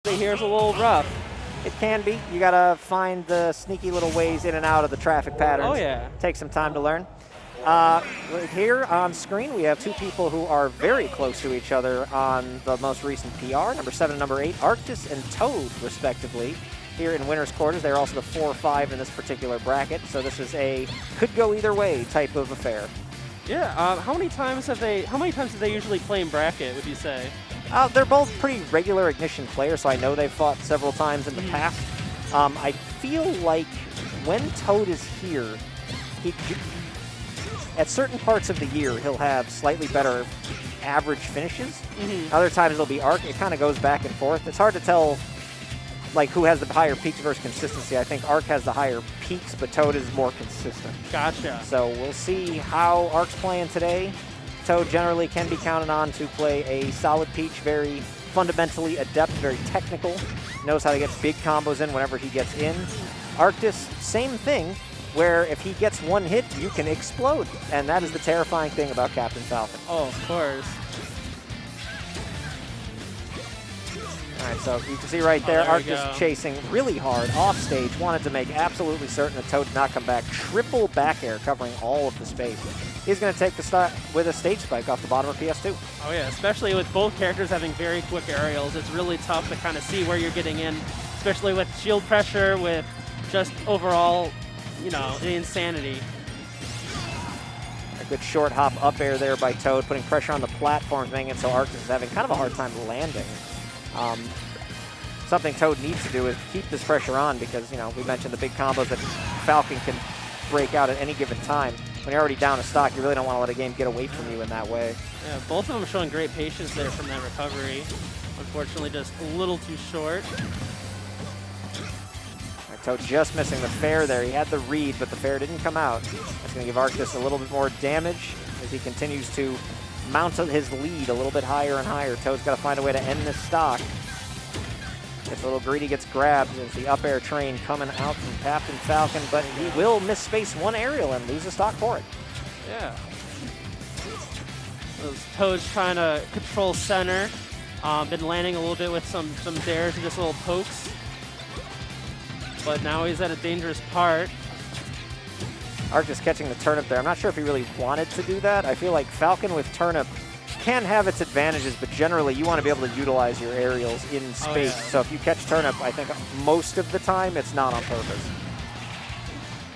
Here's a little rough. It can be. You got to find the sneaky little ways in and out of the traffic patterns. Oh, yeah. Take some time to learn. Right here on screen, we have two people who are very close to each other on the most recent PR, number 7 and number 8, Arctice and Toad, respectively. Here in winner's quarters, they're also the 4 or 5 in this particular bracket, so this is a could go either way type of affair. Yeah. How many times do they usually play in bracket, would you say? They're both pretty regular Ignition players, so I know they've fought several times in the past. I feel like when Toad is here, at certain parts of the year, he'll have slightly better average finishes. Other times it'll be Arc. It kind of goes back and forth. It's hard to tell like who has the higher peaks versus consistency. I think Arc has the higher peaks, but Toad is more consistent. Gotcha. So we'll see how Arc's playing today. Toad generally can be counted on to play a solid Peach, very fundamentally adept, very technical, knows how to get big combos in whenever he gets in. Arctice, same thing, where if he gets one hit, you can explode. And that is the terrifying thing about Captain Falcon. Oh, of course. All right, so you can see right there, Arctice chasing really hard off stage, wanted to make absolutely certain that Toad did not come back. Triple back air covering all of the space. He's going to take the start with a stage spike off the bottom of PS2. Oh yeah, especially with both characters having very quick aerials, it's really tough to kind of see where you're getting in, especially with shield pressure, with just overall, you know, insanity. A good short hop up air there by Toad, putting pressure on the platforms, making it so Arctice is having kind of a hard time landing. Something Toad needs to do is keep this pressure on because, you know, we mentioned the big combos that Falcon can break out at any given time. When you're already down a stock, you really don't want to let a game get away from you in that way. Yeah, both of them showing great patience there from that recovery. Unfortunately, just a little too short. Right, Toad just missing the fair there. He had the read, but the fair didn't come out. That's going to give Arctice a little bit more damage as he continues to mount his lead a little bit higher and higher. Toad's got to find a way to end this stock. Gets a little greedy, gets grabbed as the up air train coming out from Captain Falcon, but he will misspace one aerial and lose a stock for it. Yeah. Those Toad's trying to control center. Been landing a little bit with some dares and just little pokes. But now he's at a dangerous part. Arctice catching the turnip there. I'm not sure if he really wanted to do that. I feel like Falcon with turnip can have its advantages, but generally you want to be able to utilize your aerials in space. Oh, yeah. So if you catch turnip, I think most of the time it's not on purpose.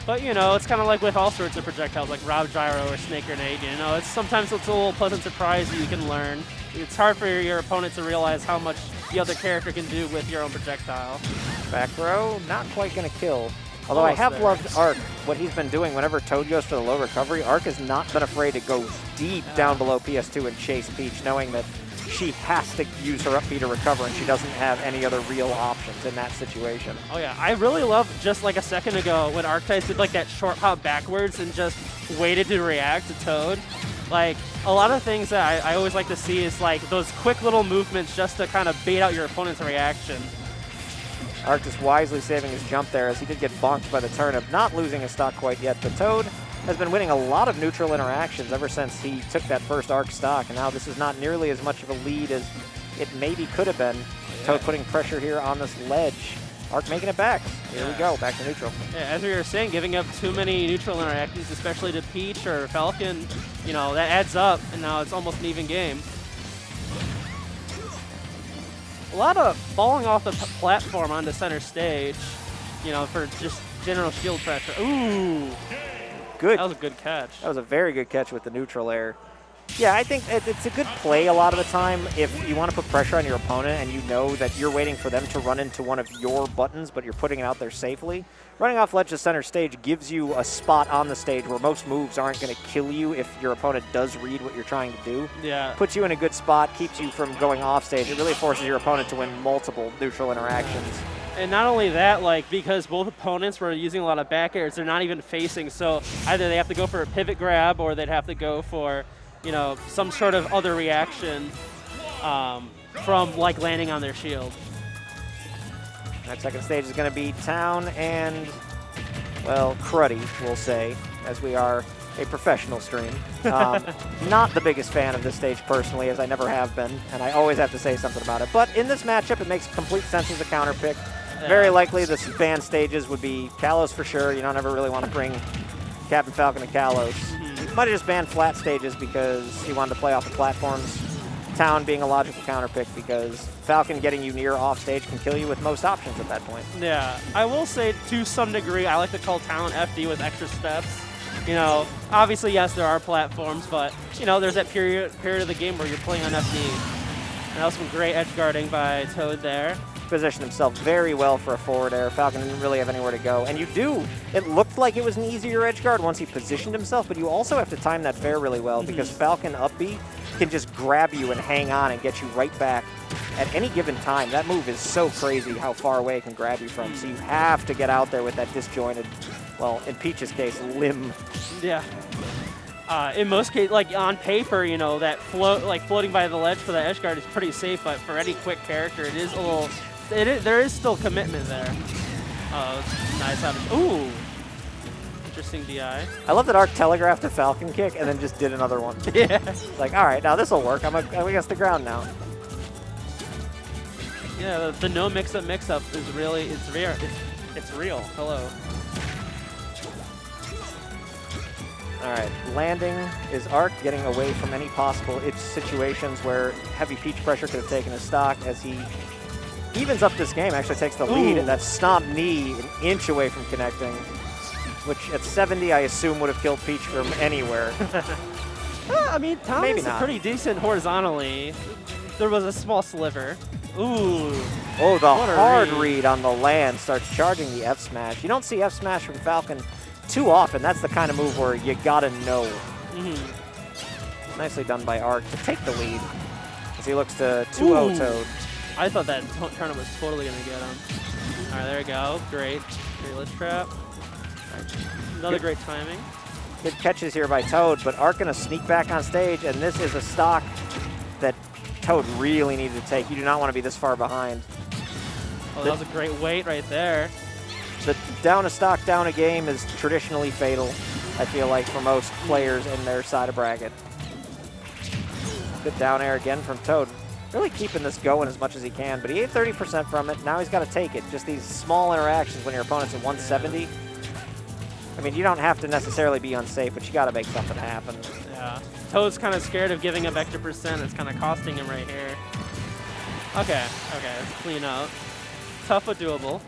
But, you know, it's kind of like with all sorts of projectiles, like Rob Gyro or Snake Grenade. You know, sometimes it's a little pleasant surprise that you can learn. It's hard for your opponent to realize how much the other character can do with your own projectile. Back throw, not quite going to kill. Although I have loved Arc, what he's been doing whenever Toad goes for the low recovery, Arc has not been afraid to go deep down below PS2 and chase Peach, knowing that she has to use her up B to recover and she doesn't have any other real options in that situation. Oh yeah, I really love just like a second ago when Arctice did like that short hop backwards and just waited to react to Toad. Like, a lot of things that I always like to see is like those quick little movements just to kind of bait out your opponent's reaction. Arctice wisely saving his jump there as he did get bonked by the turnip, not losing his stock quite yet, but Toad has been winning a lot of neutral interactions ever since he took that first Arc stock, and now this is not nearly as much of a lead as it maybe could have been. Yeah. Toad putting pressure here on this ledge. Arc making it back. Here we go, back to neutral. Yeah, as we were saying, giving up too many neutral interactions, especially to Peach or Falcon, you know, that adds up, and now it's almost an even game. A lot of falling off the platform onto center stage, you know, for just general shield pressure. Ooh. Good. That was a good catch. That was a very good catch with the neutral air. Yeah, I think it's a good play a lot of the time if you want to put pressure on your opponent and you know that you're waiting for them to run into one of your buttons, but you're putting it out there safely. Running off ledge to center stage gives you a spot on the stage where most moves aren't going to kill you if your opponent does read what you're trying to do. Yeah. Puts you in a good spot, keeps you from going off stage. It really forces your opponent to win multiple neutral interactions. And not only that, like, because both opponents were using a lot of back airs, they're not even facing, so either they have to go for a pivot grab or they'd have to go for, you know, some sort of other reaction from, like, landing on their shield. That second stage is going to be Town and, well, Cruddy, we'll say, as we are a professional stream. Not the biggest fan of this stage personally, as I never have been, and I always have to say something about it. But in this matchup, it makes complete sense as a counter pick. Yeah. Very likely the banned stages would be Kalos for sure. You don't ever really want to bring Captain Falcon to Kalos. He might have just banned flat stages because he wanted to play off the platforms. Town being a logical counter pick because Falcon getting you near off stage can kill you with most options at that point. Yeah, I will say to some degree, I like to call Town FD with extra steps. You know, obviously, yes, there are platforms, but, you know, there's that period of the game where you're playing on FD. And that was some great edge guarding by Toad there. Positioned himself very well for a forward air. Falcon didn't really have anywhere to go. And it looked like it was an easier edge guard once he positioned himself, but you also have to time that fair really well because Falcon up B can just grab you and hang on and get you right back at any given time. That move is so crazy how far away it can grab you from. So you have to get out there with that disjointed, well, in Peach's case, limb. Yeah. In most cases, like on paper, you know, that floating by the ledge for that edge guard is pretty safe, but for any quick character, it is a little. There is still commitment there. Oh, nice out of. Ooh. Interesting DI. I love that Arc telegraphed a Falcon kick and then just did another one. Yeah. It's like, all right, now this will work. I'm against the ground now. Yeah, the no mix-up is really, it's rare. It's real. Hello. All right, landing is Arc getting away from any possible situations where heavy Peach pressure could have taken his stock as he evens up this game, actually takes the lead, and that stomp knee an inch away from connecting, which at 70 I assume would have killed Peach from anywhere. I mean, Tom is pretty decent horizontally. There was a small sliver. Ooh. Oh, the hard read on the land starts charging the F smash. You don't see F smash from Falcon too often. That's the kind of move where you gotta know. Nicely done by Arc to take the lead as he looks to 2-0 Toad. I thought that turnip was totally going to get him. All right, there we go. Great. Great ledge trap. Right. Another great timing. Good catches here by Toad, but Arc going to sneak back on stage, and this is a stock that Toad really needed to take. You do not want to be this far behind. Oh, that was a great weight right there. The down a stock, down a game is traditionally fatal, I feel like, for most players in their side of bracket. Good down air again from Toad. Really keeping this going as much as he can, but he ate 30% from it. Now he's got to take it. Just these small interactions when your opponent's at 170. I mean, you don't have to necessarily be unsafe, but you got to make something happen. Yeah. Toad's kind of scared of giving up extra percent. It's kind of costing him right here. Okay, let's clean up. Tough but doable.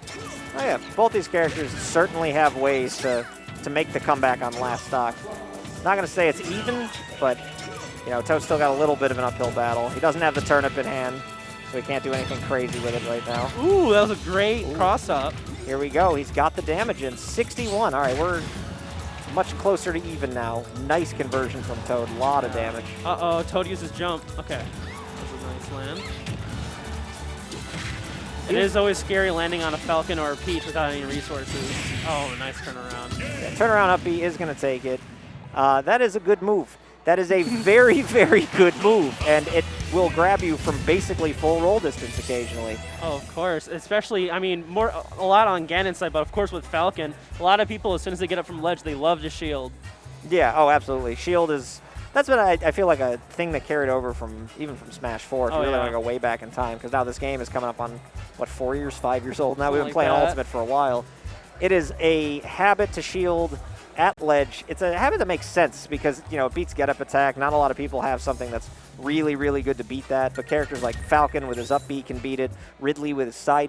Oh yeah, both these characters certainly have ways to make the comeback on last stock. Not going to say it's even, but you know, Toad's still got a little bit of an uphill battle. He doesn't have the turnip in hand, so he can't do anything crazy with it right now. Ooh, that was a great cross-up. Here we go. He's got the damage in. 61. All right, we're much closer to even now. Nice conversion from Toad. A lot of damage. Uh-oh, Toad uses jump. Okay. That's a nice land. It is always scary landing on a Falcon or a Peach without any resources. Oh, nice turnaround. Yeah, turnaround up B is going to take it. That is a good move. That is a very, very good move, and it will grab you from basically full roll distance occasionally. Oh, of course. Especially, I mean, a lot on Ganon's side, but of course with Falcon, a lot of people, as soon as they get up from ledge, they love to shield. Yeah, oh, absolutely. Shield is, that's been, I feel like, a thing that carried over from, even from Smash 4, if you really want to go way back in time, because now this game is coming up on, what, 4 years, 5 years old now? We've been playing Ultimate for a while. It is a habit to shield at ledge. It's a habit that makes sense because, you know, it beats get-up attack. Not a lot of people have something that's really, really good to beat that, but characters like Falcon with his up B can beat it. Ridley with his side